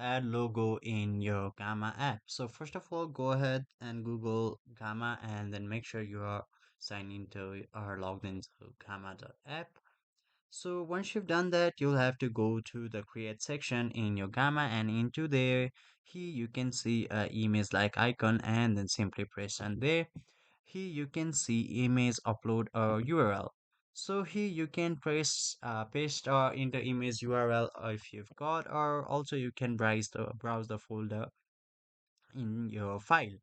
add logo in your Gamma app. So first of all, go ahead and Google Gamma and then make sure you are signed into or logged into Gamma.app. So once you've done that, you'll have to go to the create section in your Gamma and into there. Here you can see a image like icon and then simply press on there. Here you can see image upload or URL. So here you can press paste or enter image URL if you've got, or also you can browse the folder in your file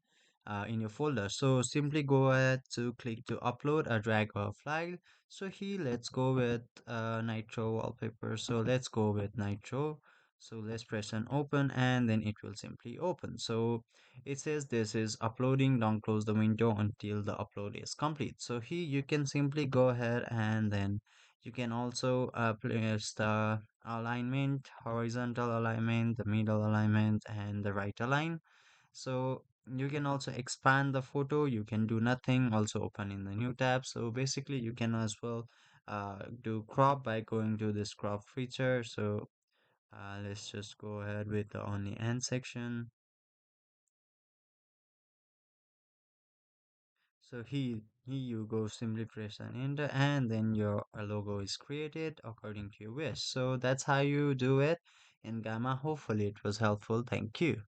in your folder. So simply go ahead to click to upload or drag a file. So here let's go with nitro wallpaper. So let's go with nitro. So let's press on open and then it will simply open. So it says this is uploading. Don't close the window until the upload is complete. So here you can simply go ahead and then you can also place the alignment, horizontal alignment, the middle alignment, and the right align. So you can also expand the photo. You can do nothing, also open in the new tab. So basically you can as well do crop by going to this crop feature. So let's just go ahead with the only end section. So here you go, simply press and enter, and then your logo is created according to your wish. So that's how you do it in Gamma. Hopefully it was helpful. Thank you.